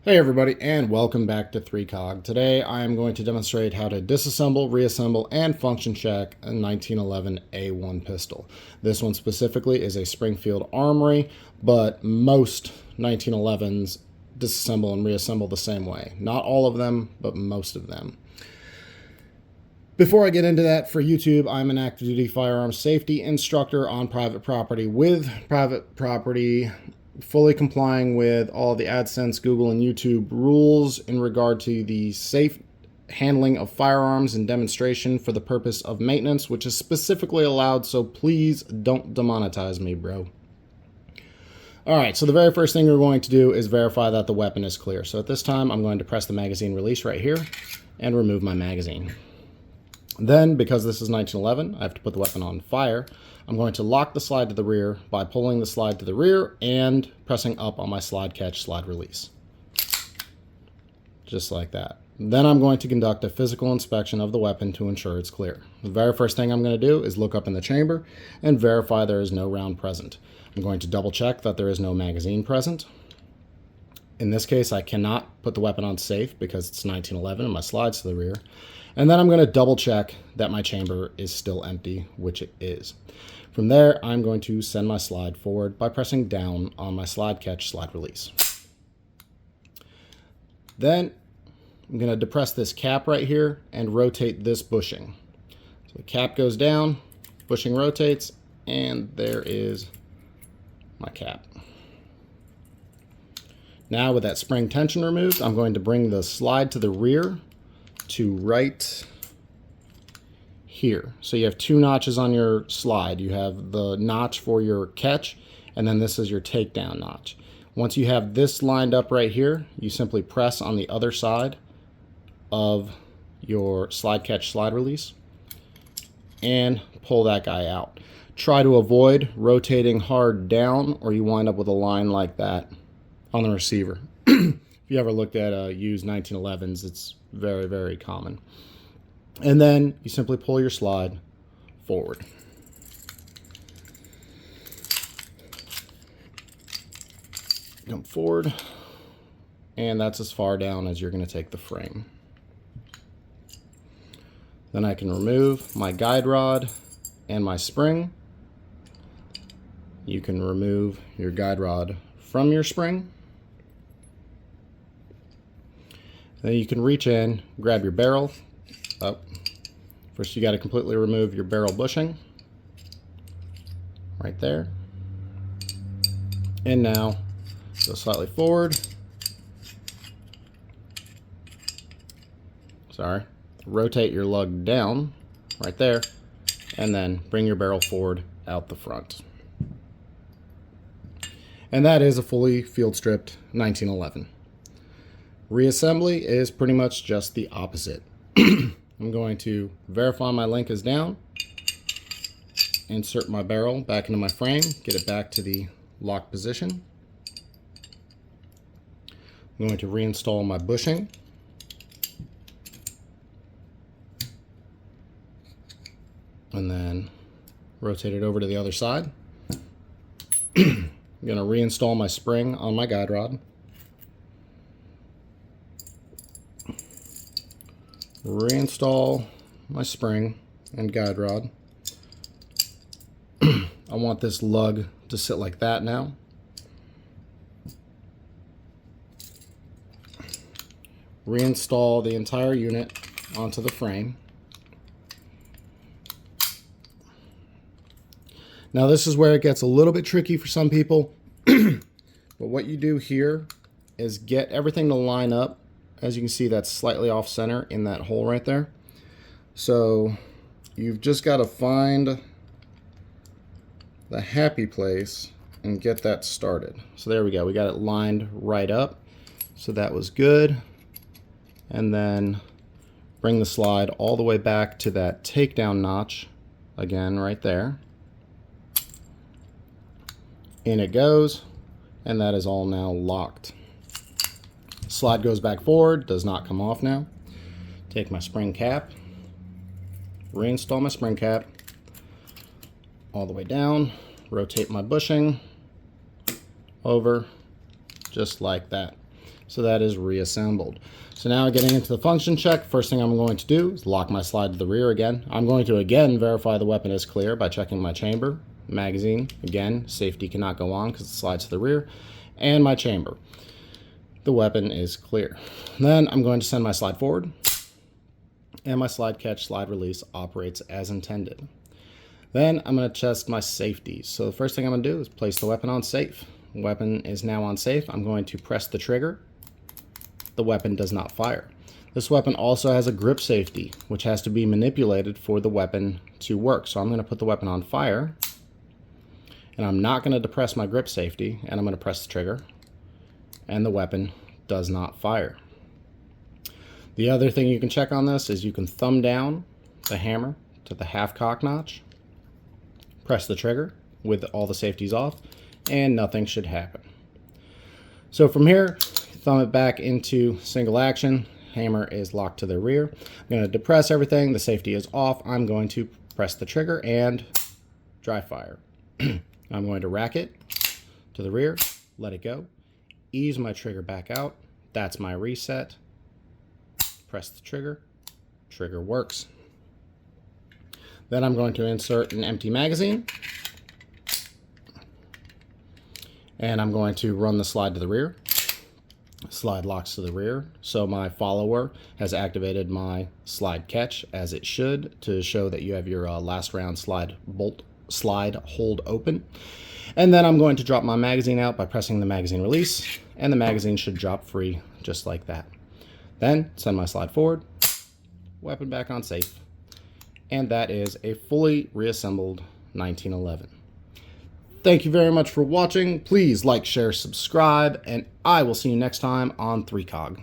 Hey everybody, and welcome back to 3COG. Today I am going to demonstrate how to disassemble, reassemble, and function check a 1911 A1 pistol. This one specifically is a Springfield Armory, but most 1911s disassemble and reassemble the same way. Not all of them, but most of them. Before I get into that, for YouTube, I'm an active duty firearms safety instructor on private property with private property, fully complying with all the AdSense, Google, and YouTube rules in regard to the safe handling of firearms and demonstration for the purpose of maintenance, which is specifically allowed, so please don't demonetize me, bro. Alright, so the very first thing we're going to do is verify that the weapon is clear. So at this time, I'm going to press the magazine release right here and remove my magazine. Then, because this is 1911, I have to put the weapon on fire. I'm going to lock the slide to the rear by pulling the slide to the rear and pressing up on my slide catch, slide release. Just like that. Then I'm going to conduct a physical inspection of the weapon to ensure it's clear. The very first thing I'm going to do is look up in the chamber and verify there is no round present. I'm going to double check that there is no magazine present. In this case, I cannot put the weapon on safe because it's 1911 and my slide's to the rear. And then I'm going to double check that my chamber is still empty, which it is. From there, I'm going to send my slide forward by pressing down on my slide catch, slide release. Then I'm going to depress this cap right here and rotate this bushing. So the cap goes down, bushing rotates, and there is my cap. Now with that spring tension removed, I'm going to bring the slide to the rear to right here. So you have two notches on your slide. You have the notch for your catch, and then this is your takedown notch. Once you have this lined up right here, you simply press on the other side of your slide catch, slide release, and pull that guy out. Try to avoid rotating hard down, or you wind up with a line like that on the receiver. If you ever looked at used 1911s, it's very, very common. And then you simply pull your slide forward. Come forward, and that's as far down as you're going to take the frame. Then I can remove my guide rod and my spring. You can remove your guide rod from your spring. Then you can reach in, grab your barrel up. First you got to completely remove your barrel bushing. Right there. And now go slightly forward. Sorry. Rotate your lug down right there. And then bring your barrel forward out the front. And that is a fully field stripped 1911. Reassembly is pretty much just the opposite. I'm going to verify my link is down, insert my barrel back into my frame, get it back to the locked position. I'm going to reinstall my bushing. And then rotate it over to the other side. I'm going to reinstall my spring on my guide rod. Reinstall my spring and guide rod. I want this lug to sit like that now. Reinstall the entire unit onto the frame. Now this is where it gets a little bit tricky for some people. But what you do here is get everything to line up. As you can see, that's slightly off center in that hole right there. So you've just got to find the happy place and get that started. So there we go. We got it lined right up. So that was good. And then bring the slide all the way back to that takedown notch again right there. In it goes, and that is all now locked. Slide goes back forward, does not come off now. Take my spring cap, reinstall my spring cap, all the way down, rotate my bushing over, just like that. So that is reassembled. So now getting into the function check, first thing I'm going to do is lock my slide to the rear again. I'm going to again verify the weapon is clear by checking my chamber, magazine, again, safety cannot go on because it slides to the rear, and my chamber. The weapon is clear. Then I'm going to send my slide forward, and my slide catch, slide release operates as intended. Then I'm going to test my safety. So the first thing I'm going to do is place the weapon on safe. Weapon is now on safe. I'm going to press the trigger. The weapon does not fire. This weapon also has a grip safety, which has to be manipulated for the weapon to work. So I'm going to put the weapon on fire, and I'm not going to depress my grip safety, and I'm going to press the trigger, and the weapon does not fire. The other thing you can check on this is you can thumb down the hammer to the half cock notch, press the trigger with all the safeties off, and nothing should happen. So from here, thumb it back into single action. Hammer is locked to the rear. I'm going to depress everything. The safety is off. I'm going to press the trigger and dry fire. I'm going to rack it to the rear, let it go, ease my trigger back out. That's my reset. Press the trigger. Trigger works. Then I'm going to insert an empty magazine, and I'm going to run the slide to the rear. Slide locks to the rear, so my follower has activated my slide catch as it should to show that you have your last round slide hold open. And then I'm going to drop my magazine out by pressing the magazine release, and the magazine should drop free just like that. Then send my slide forward, weapon back on safe, and that is a fully reassembled 1911. Thank you very much for watching. Please like, share, subscribe, and I will see you next time on 3COG.